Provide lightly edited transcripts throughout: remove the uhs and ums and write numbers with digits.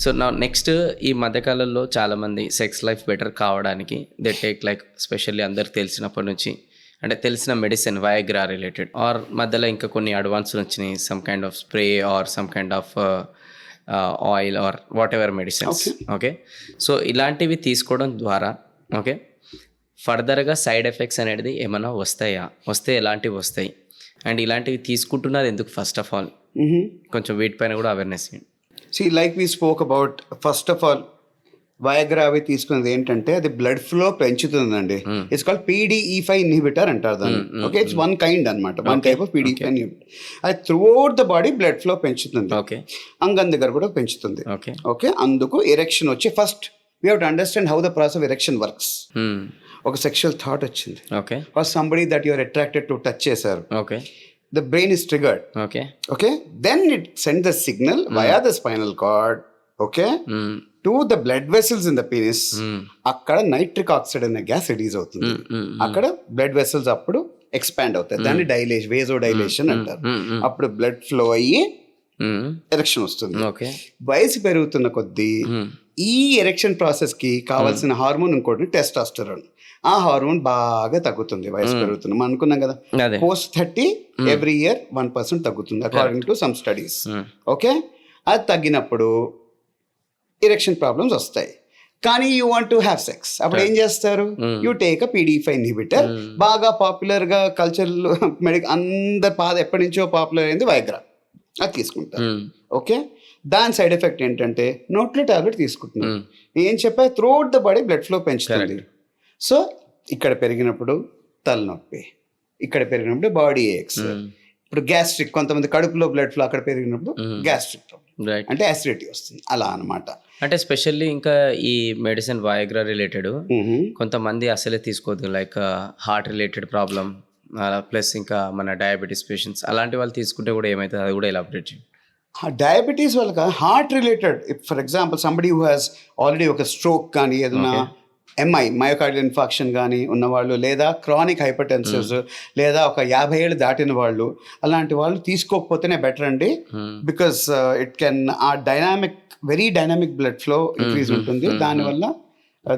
So నా next ఈ మధ్యకాలంలో చాలామంది సెక్స్ లైఫ్ బెటర్ కావడానికి దే టేక్ లైక్ స్పెషల్లీ అందరికి తెలిసినప్పటి నుంచి అంటే తెలిసిన మెడిసిన్ వయాగ్రా రిలేటెడ్ ఆర్ మధ్యలో ఇంకా కొన్ని అడ్వాన్స్ వచ్చినాయి some kind of spray are some kind of oil are what ever medicines. Okay, so ఇలాంటివి తీసుకోవడం ద్వారా ఓకే ఫర్దర్గా సైడ్ ఎఫెక్ట్స్ అనేది ఏమైనా వస్తాయా, వస్తే ఎలాంటివి వస్తాయి అండ్ ఇలాంటివి తీసుకుంటున్నారు ఎందుకు ఫస్ట్ ఆఫ్ ఆల్ కొంచెం వీటిపైన కూడా awareness. Like we spoke about first of all Viagra అవి తీసుకున్నది ఏంటంటే అది బ్లడ్ ఫ్లో పెంచుతుందండి. ఇట్స్ కాల్డ్ PDE5 ఇన్హిబిటర్ అంటారు దాన్ని. ఓకే, ఇట్స్ వన్ కైండ్ అనమాట, one type of PDE5 inhibitor. అది throughout the body blood flow పెంచుతుంది, అంగం దగ్గర కూడా పెంచుతుంది. ఓకే, అందుకు ఎరెక్షన్ వచ్చి first we have to understand how the process of erection works. ఒక సెక్షువల్ థాట్ వచ్చింది, first somebody that you are attracted to touch చేశారు, the brain is triggered. Okay, then it sends the signal via the spinal cord, okay, to the blood vessels in the penis. అక్కడ nitric oxide అనే gas release అవుతుంది, అక్కడ blood vessels అప్పుడు expand అవుతాయి, దాన్ని dilation, వేజో dilation అంటారు. అప్పుడు blood flow అయ్యి ఎరెక్షన్ వస్తుంది. వయసు పెరుగుతున్న కొద్దీ ఈ ఎరెక్షన్ ప్రాసెస్ కి కావాల్సిన హార్మోన్ ఇంకోటి టెస్టాస్టెరాన్. ఆ హార్మోన్ బాగా తగ్గుతుంది వయసు పెరుగుతుంది. మనం అనుకున్నాం కదా, పోస్ట్ 30 ఎవ్రీ ఇయర్ 1% తగ్గుతుంది according to some studies. Okay, అది తగ్గినప్పుడు ఎరెక్షన్ ప్రాబ్లమ్స్ వస్తాయి. కానీ you want to have sex, అప్పుడు ఏం చేస్తారు, you take a PDE5 inhibitor. బాగా పాపులర్ గా కల్చర్ అందరు ఎప్పటి నుంచో పాపులర్ అయింది వయాగ్రా, అది తీసుకుంటారు. ఓకే, దాని సైడ్ ఎఫెక్ట్ ఏంటంటే నోట్లో టాబ్లెట్ తీసుకుంటున్నారు. ఏం చెప్పా, throughout the body blood flow పెంచుతుంది. సో ఇక్కడ పెరిగినప్పుడు తలనొప్పి, ఇక్కడ పెరిగినప్పుడు బాడీ ఏక్స్, ఇప్పుడు గ్యాస్ట్రిక్, కొంతమంది కడుపులో బ్లడ్ ఫ్లో అక్కడ పెరిగినప్పుడు గ్యాస్ట్రిక్ ప్రాబ్లం, అంటే యాసిడిటీ వస్తుంది, అలా అనమాట. అంటే స్పెషల్లీ ఇంకా ఈ మెడిసిన్ వయాగ్రా రిలేటెడ్ కొంతమంది అసలే తీసుకోవద్దు, like heart related problem plus ఇంకా మన డయాబెటీస్ పేషెంట్స్, అలాంటి వాళ్ళు తీసుకుంటే కూడా ఏమవుతుంది, అది కూడా ఎలాబరేట్ చేయండి. డయాబెటీస్ వాళ్ళకి heart related, for example somebody who has already ఒక స్ట్రోక్ కానీ ఏదైనా MI మయోకార్డియల్ ఇన్ఫాక్షన్ కానీ ఉన్నవాళ్ళు, లేదా క్రానిక్ హైపర్టెన్సివ్స్, లేదా ఒక 50 ఏళ్ళు దాటిన వాళ్ళు, అలాంటి వాళ్ళు తీసుకోకపోతేనే బెటర్ అండి. Because it can uh very dynamic blood flow increase ఉంటుంది, దానివల్ల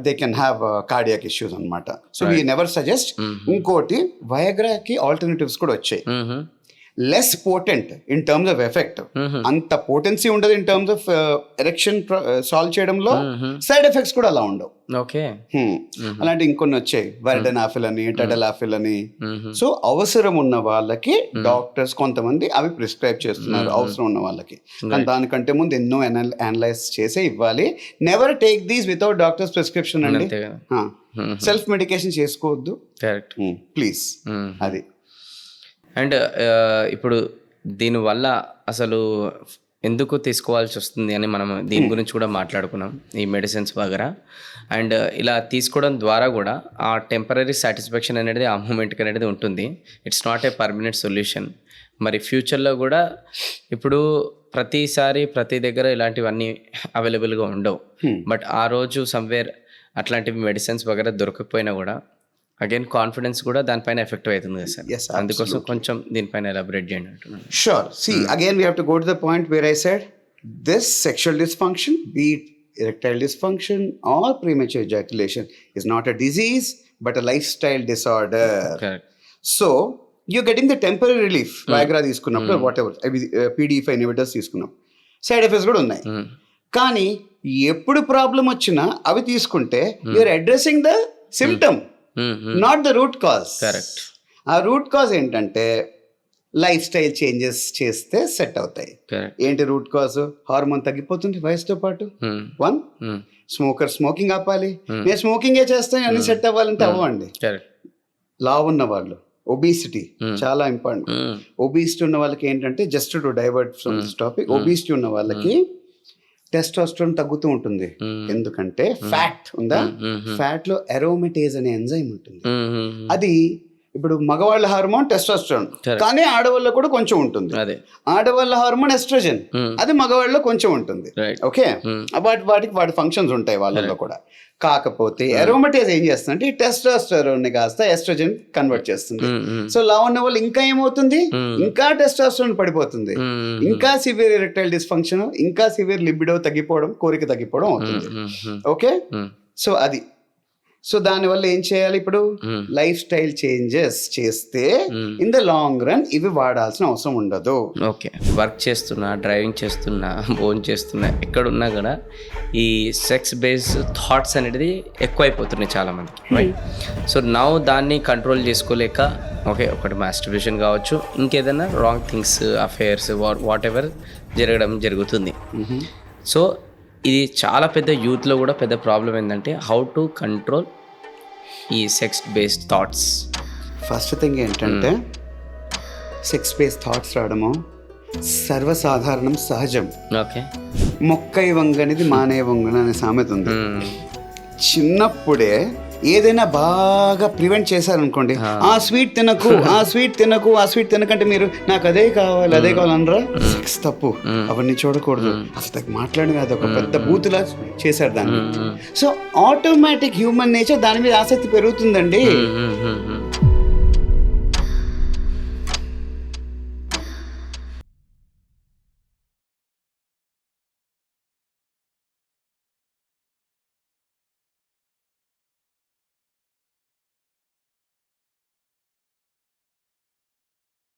they can have cardiac issues అనమాట. So we never suggest. ఇంకోటి వయాగ్రాకి ఆల్టర్నేటివ్స్ కూడా వచ్చాయి, less potent in terms of effect, అంత పోటెన్సీ ఉండదు in terms of erection solve చేయడంలో, సైడ్ ఎఫెక్ట్స్ కూడా అలా ఉండవు. అలాంటి ఇంకొన్ని వచ్చాయి, వర్డెనాఫిల్ అని, టెడలాఫిల్ అని. సో అవసరం ఉన్న వాళ్ళకి డాక్టర్స్ కొంతమంది అవి ప్రిస్క్రైబ్ చేస్తున్నారు, అవసరం ఉన్న వాళ్ళకి. కానీ దానికంటే ముందు ఎన్నో అనలైజ్ చేసే ఇవ్వాలి. Never take these without doctors prescription అండి. సెల్ఫ్ మెడికేషన్ చేసుకోవద్దు ప్లీజ్. అది. అండ్ ఇప్పుడు దీనివల్ల అసలు ఎందుకు తీసుకోవాల్సి వస్తుంది అని మనం దీని గురించి కూడా మాట్లాడుకున్నాం, ఈ మెడిసిన్స్ వగరా. అండ్ ఇలా తీసుకోవడం ద్వారా కూడా ఆ టెంపరీ సాటిస్ఫాక్షన్ అనేది ఆ మూమెంట్కి అనేది ఉంటుంది, it's not a permanent solution. మరి ఫ్యూచర్లో కూడా ఇప్పుడు ప్రతిసారి ప్రతి దగ్గర ఇలాంటివన్నీ అవైలబుల్గా ఉండవు, బట్ ఆ రోజు సమ్వేర్ అట్లాంటివి మెడిసిన్స్ వగరా దొరకకపోయినా కూడా అగైన్ కాన్ఫిడెన్స్ కూడా దానిపైన ఎఫెక్ట్ అవుతుంది కదా సార్. అందుకోసం కొంచెం దీనిపైన ఎలాబరేట్ చేయండి అంటున్నాను. Sure. See, again we have to go to the point where I said this sexual dysfunction, be it erectile dysfunction or premature ejaculation, is not a disease but a lifestyle disorder. Correct. So you're getting the temporary relief Viagra తీసుకున్నప్పుడు, whatever PDE5 inhibitors తీసుకున్నప్పుడు side effects కూడా ఉన్నాయి. కానీ ఎప్పుడు problem వచ్చినా అవి తీసుకుంటే you're addressing the symptom, not the root cause. Correct. ఆ రూట్ కాజ్ ఏంటంటే లైఫ్ స్టైల్ చేంజెస్ చేస్తే సెట్ అవుతాయి. ఏంటి రూట్ కాజ్? హార్మోన్ తగ్గిపోతుంది వయసుతో పాటు. వన్, స్మోకింగ్ ఆపాలి. నేను స్మోకింగే చేస్తాను అన్ని సెట్ అవ్వాలంటే అవ్వండి. లావు ఉన్న వాళ్ళు, ఒబిసిటీ చాలా ఇంపార్టెంట్. ఒబిసిటీ ఉన్న వాళ్ళకి ఏంటంటే, just to divert from this topic, obesity ఉన్న వాళ్ళకి టెస్టోస్టెరాన్ తగ్గుతూ ఉంటుంది. ఎందుకంటే ఫ్యాట్ ఉందా, ఫ్యాట్ లో అరోమేటేజ్ అనే ఎంజైమ్ ఉంటుంది. అది ఇప్పుడు మగవాళ్ళ హార్మోన్ టెస్టోస్టెరాన్, కానీ ఆడవాళ్ళలో కూడా కొంచెం ఉంటుంది. అదే ఆడవాళ్ళ హార్మోన్ ఎస్ట్రోజన్, అది మగవాళ్ళలో కొంచెం ఉంటుంది. రైట్. ఓకే, వాటి ఫంక్షన్స్ ఉంటాయి వాళ్ళలో కూడా. కాకపోతే అరోమటేజ్ ఏం చేస్తుందంటే ఈ టెస్టోస్టెరాన్ ని కాస్త ఎస్ట్రోజన్ కన్వర్ట్ చేస్తుంది. సో లావు ఉన్న వాళ్ళు ఇంకా ఏమవుతుంది, ఇంకా టెస్టోస్టెరాన్ పడిపోతుంది, ఇంకా సివియర్ ఎరెక్టైల్ డిస్ఫంక్షన్, ఇంకా సివియర్ లిబిడో తగ్గిపోవడం, కోరిక తగ్గిపోవడం అవుతుంది. ఓకే, సో అది. సో దానివల్ల ఏం చేయాలి ఇప్పుడు, లైఫ్ స్టైల్ చేంజెస్ చేస్తే ఇన్ ద లాంగ్ రన్ ఇవి వాడాల్సిన అవసరం ఉండదు. ఓకే, వర్క్ చేస్తున్నా, డ్రైవింగ్ చేస్తున్నా, ఫోన్ చేస్తున్నా, ఎక్కడున్నా కూడా ఈ సెక్స్ బేస్డ్ థాట్స్ అనేది ఎక్కువైపోతున్నాయి చాలామందికి, రైట్? సో నౌ దాన్ని కంట్రోల్ చేసుకోలేక ఓకే ఒకటి మాస్టర్బేషన్ కావచ్చు, ఇంకేదైనా wrong things, affairs, what ever జరుగుతుంది. సో ఇది చాలా పెద్ద యూత్లో కూడా పెద్ద ప్రాబ్లం ఏంటంటే హౌ టు కంట్రోల్ ఈ sex based thoughts. First thing ఏంటంటే సెక్స్ బేస్డ్ థాట్స్ రావడము సర్వసాధారణం, సహజం. ఓకే, మొక్కై వంగనిది మానే వంగన అనే సామెత ఉంది. చిన్నప్పుడే ఏదైనా బాగా ప్రివెంట్ చేశారనుకోండి, ఆ స్వీట్ తినకు, ఆ స్వీట్ తినకు, ఆ స్వీట్ తినకంటే మీరు నాకు అదే కావాలి అదే కావాలనరా, సెక్స్ తప్పు, అవన్నీ చూడకూడదు, అసలు మాట్లాడి కాదు, ఒక పెద్ద బూతులా చేశారు దాన్ని. సో ఆటోమేటిక్ హ్యూమన్ నేచర్ దాని మీద ఆసక్తి పెరుగుతుందండి.